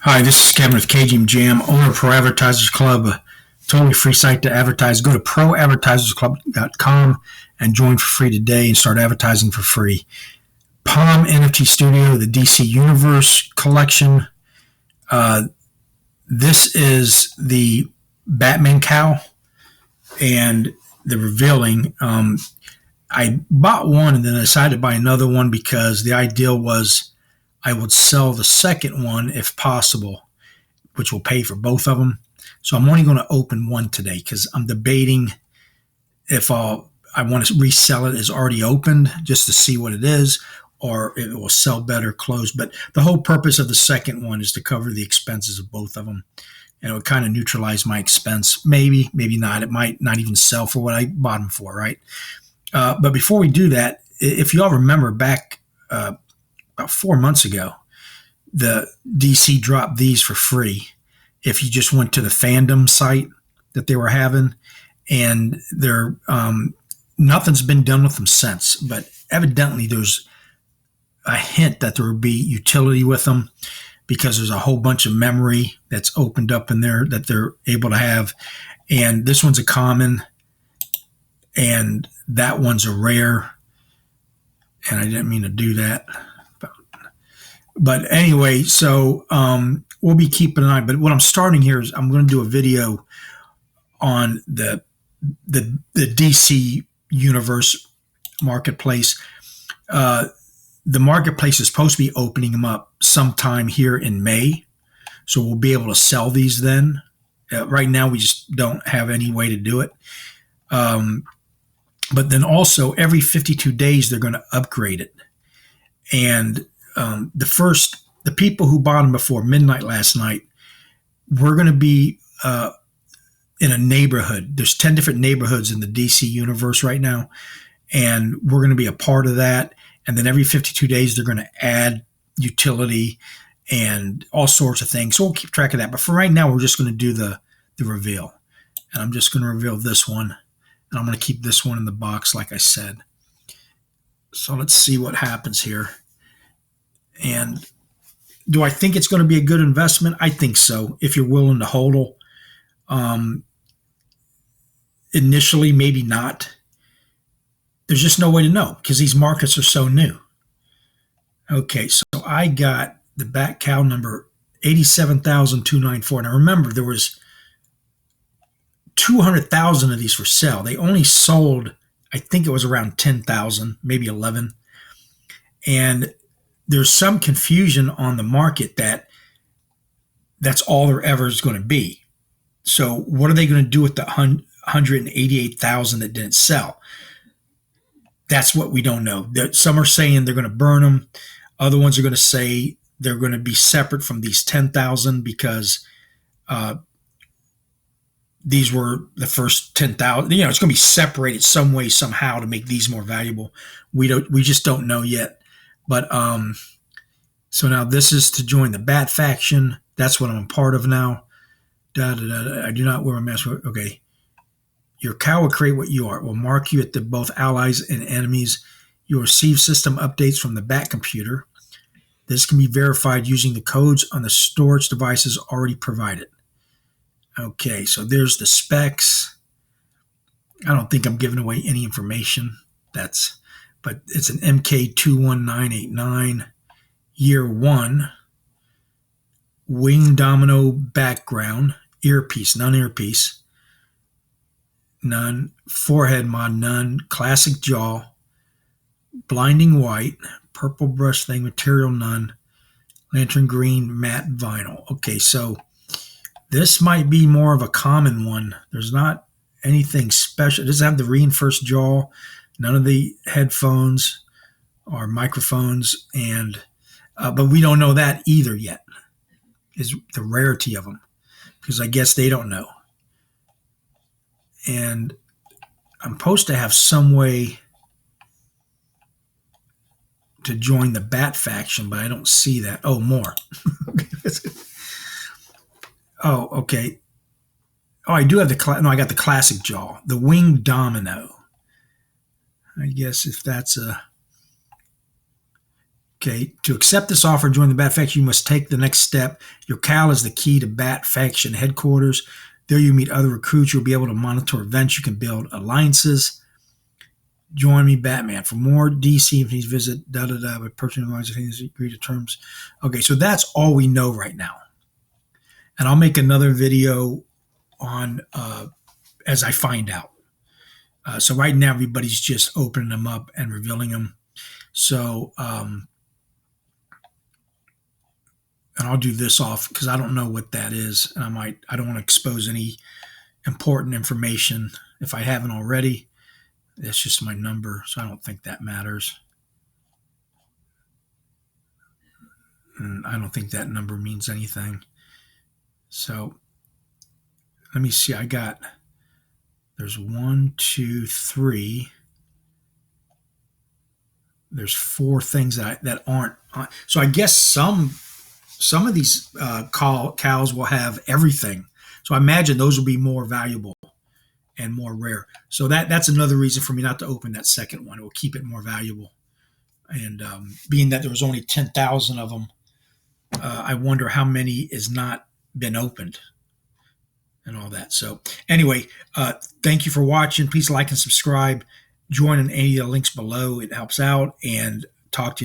Hi, this is Kevin with KGM Jam, owner of ProAdvertisersClub, a totally free site to advertise. Go to ProAdvertisersClub.com and join for free today and start advertising for free. Palm NFT Studio, the DC Universe collection. This is the Batman cowl and the revealing. I bought one and then I decided to buy another one because the ideal was I would sell the second one if possible, which will pay for both of them. So I'm only going to open one today because I'm debating if I want to resell it as already opened just to see what it is, or if it will sell better closed. But the whole purpose of the second one is to cover the expenses of both of them. And it would kind of neutralize my expense. Maybe, maybe not. It might not even sell for what I bought them for, right? But before we do that, if you all remember back about 4 months ago, the DC dropped these for free if you just went to the fandom site that they were having, and they're nothing's been done with them since. But evidently there's a hint that there would be utility with them because there's a whole bunch of memory that's opened up in there that they're able to have. And this one's a common and that one's a rare. And I didn't mean to do that. But anyway, so we'll be keeping an eye. But what I'm starting here is I'm going to do a video on the DC Universe marketplace. The marketplace is supposed to be opening them up sometime here in May. So we'll be able to sell these then. Right now, we just don't have any way to do it. But then also every 52 days, they're going to upgrade it. And the people who bought them before midnight last night, we're going to be in a neighborhood. There's 10 different neighborhoods in the DC universe right now, and we're going to be a part of that. And then every 52 days, they're going to add utility and all sorts of things. So we'll keep track of that. But for right now, we're just going to do the reveal. And I'm just going to reveal this one. And I'm going to keep this one in the box, like I said. So let's see what happens here. And do I think it's going to be a good investment? I think so, if you're willing to hodl. Initially, maybe not. There's just no way to know because these markets are so new. Okay, so I got the Bat Cow number 87,294. Now remember, there was 200,000 of these for sale. They only sold, I think it was around 10,000, maybe 11. And there's some confusion on the market that that's all there ever is going to be. So what are they going to do with the 188,000 that didn't sell? That's what we don't know. Some are saying they're going to burn them. Other ones are going to say they're going to be separate from these 10,000 because these were the first 10,000. You know, it's going to be separated some way, somehow to make these more valuable. We just don't know yet. But so now this is to join the Bat faction. That's what I'm a part of now. I do not wear a mask. Okay. Your cow will create what you are. It will mark you at both allies and enemies. You'll receive system updates from the Bat computer. This can be verified using the codes on the storage devices already provided. Okay, so there's the specs. I don't think I'm giving away any information. But it's an MK21989 year 1 wing domino background, earpiece, none earpiece. None. Forehead mod, none. Classic jaw. Blinding white. Purple brush thing, material, none. Lantern green, matte vinyl. Okay, so this might be more of a common one. There's not anything special. It doesn't have the reinforced jaw. None of the headphones or microphones. But we don't know that either yet, is the rarity of them. Because I guess they don't know. And I'm supposed to have some way to join the Bat faction, but I don't see that. Oh, more. Oh, okay. Oh, I do have I got the classic jaw, the wing domino. I guess if that's Okay, to accept this offer and join the Bat Faction, you must take the next step. Your Cowl is the key to Bat Faction headquarters. There you meet other recruits. You'll be able to monitor events. You can build alliances. Join me, Batman. For more DC, please visit by personal advisors. Agree to terms. Okay, so that's all we know right now. And I'll make another video on as I find out. So right now, everybody's just opening them up and revealing them. So, and I'll do this off because I don't know what that is, and I don't want to expose any important information if I haven't already. That's just my number, so I don't think that matters. And I don't think that number means anything. So let me see. There's 1, 2, 3. There's 4 things that aren't on. So I guess some of these cows will have everything. So I imagine those will be more valuable and more rare. So that's another reason for me not to open that second one. It will keep it more valuable. And being that there was only 10,000 of them, I wonder how many is not been opened and all that. So anyway, thank you for watching. Please like and subscribe. Join in any of the links below. It helps out. And talk to you